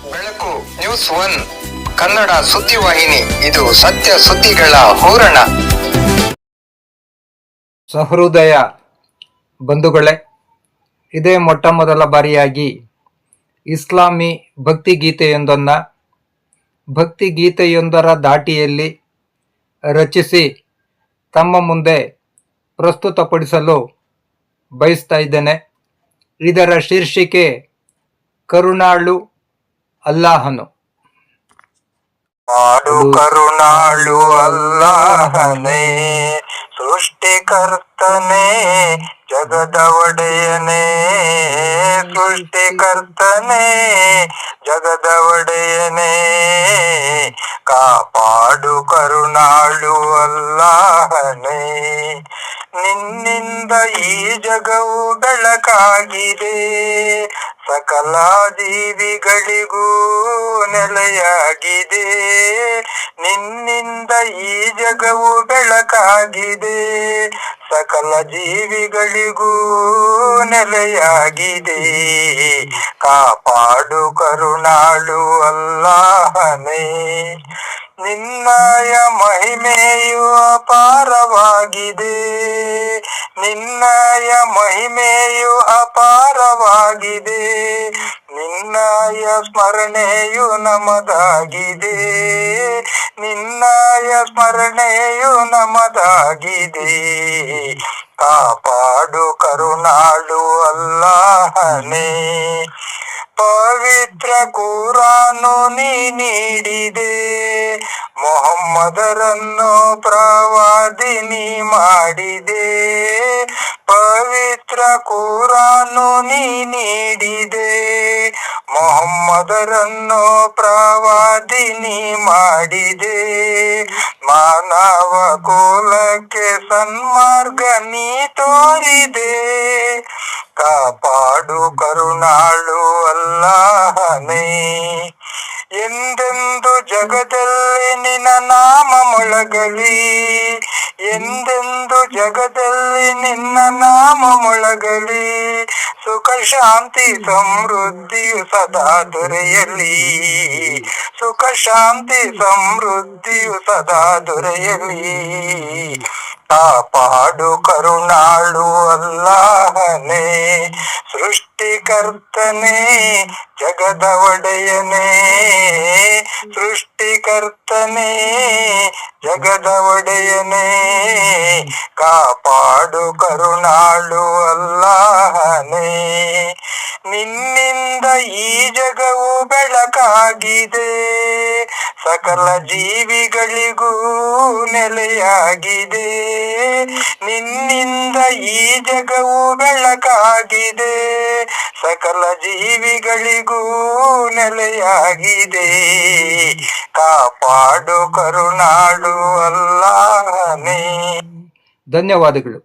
ಬೆಳಕು news one Kannada ಸುದ್ದಿವಾಹಿನಿ. ಇದು ಸತ್ಯ ಸುದ್ದಿಗಳ ಹೂರಣ. ಸಹೃದಯ ಬಂಧುಗಳೇ, ಇದೇ ಮೊಟ್ಟ ಮೊದಲ ಬಾರಿಯಾಗಿ ಇಸ್ಲಾಮಿ ಭಕ್ತಿಗೀತೆಯೊಂದರ ದಾಟಿಯಲ್ಲಿ ರಚಿಸಿ ತಮ್ಮ ಮುಂದೆ ಪ್ರಸ್ತುತಪಡಿಸಲು ಬಯಸ್ತಾ ಇದ್ದೇನೆ. ಇದರ ಶೀರ್ಷಿಕೆ ಕರುಣಾಳು ಅಲ್ಲಾಹನು. ಮಾಡು ಕರುಣಾಳು ಅಲ್ಲಾಹನೇ, ಸೃಷ್ಟಿಕರ್ತನೇ, ಜಗದ ಒಡೆಯನೇ, ಸೃಷ್ಟಿಕರ್ತನೇ, ಜಗದ ಒಡೆಯನೇ, ಕಾಪಾಡು ಕರುಣಾಳು ಅಲ್ಲಾಹನೇ. ನಿನ್ನಿಂದ ಈ ಜಗವು ಬೆಳಕಾಗಿದೆ, ಸಕಲ ಜೀವಿಗಳಿಗೂ ನೆಲೆಯಾಗಿದೆ. ನಿನ್ನಿಂದ ಈ ಜಗವು ಬೆಳಕಾಗಿದೆ, ಸಕಲ ಜೀವಿಗಳಿಗೂ ನೆಲೆಯಾಗಿದೆ. ಕಾಪಾಡು ಕರುಣಾಳು ಅಲ್ಲಾಹನೇ. ನಿನ್ನಯ ಮಹಿಮೆಯು ಅಪಾರವಾಗಿದೆ, ನಿನ್ನಯ ಮಹಿಮೆಯು ಅಪಾರವಾಗಿದೆ. ನಿನ್ನಯ ಸ್ಮರಣೆಯು ನಮದಾಗಿದೆ, ನಿನ್ನಯ ಸ್ಮರಣೆಯು ನಮದಾಗಿದೆ. ಕಾಪಾಡು ಕರುಣಾಳು ಅಲ್ಲಾಹನೇ. ಪವಿತ್ರ ಕುರಾನು ನೀ ನೀಡಿದೆ, ಮೊಹಮ್ಮದರನ್ನು ಪ್ರವಾದಿನಿ ಮಾಡಿದೆ. ಪವಿತ್ರ ಕುರಾನು ನೀ ನೀಡಿದೆ, ಮೊಹಮ್ಮದರನ್ನು ಪ್ರವಾದಿನಿ ಮಾಡಿದೆ. ಮಾನವ ಕುಲಕ್ಕೆ ಸನ್ಮಾರ್ಗ ನೀ ತೋರಿದೆ. ಕಾಪಾಡು ಕರುಣಾಳು ಅಲ್ಲಾಹನೇ. ಎಂದೆಂದು ಜಗದಲ್ಲಿ ನಿನ್ನ ನಾಮ ಮೊಳಗಲಿ, ಎಂದೆಂದು ಜಗದಲ್ಲಿ ನಿನ್ನ ನಾಮ ಮೊಳಗಲಿ. ಸುಖ ಶಾಂತಿ ಸಮೃದ್ಧಿಯು ಸದಾ ದೊರೆಯಲಿ, ಸುಖ ಶಾಂತಿ ಸಮೃದ್ಧಿಯು ಸದಾ ದೊರೆಯಲಿ. ಕಾಪಾಡು ಕರುಣಾಳು ಅಲ್ಲಾಹನೇ. ಸೃಷ್ಟಿಕರ್ತನೇ, ಜಗದ ಒಡೆಯನೇ, ಸೃಷ್ಟಿಕರ್ತನೇ, ಜಗದ ಒಡೆಯನೇ, ಕಾಪಾಡು ಕರುಣಾಳು ಅಲ್ಲಾಹನೇ. ನಿನ್ನಿಂದ ಈ ಜಗವು ಬೆಳಕಾಗಿದೆ, ಸಕಲ ಜೀವಿಗಳಿಗೂ ನೆಲೆಯಾಗಿದೆ. ನಿನ್ನಿಂದ ಈ ಜಗವು ಬೆಳಕಾಗಿದೆ, ಸಕಲ ಜೀವಿಗಳಿಗೂ ನೆಲೆಯಾಗಿದೆ. ಕಾಪಾಡು ಕರುಣಾಳು ಅಲ್ಲಾಹನೇ. ಧನ್ಯವಾದಗಳು.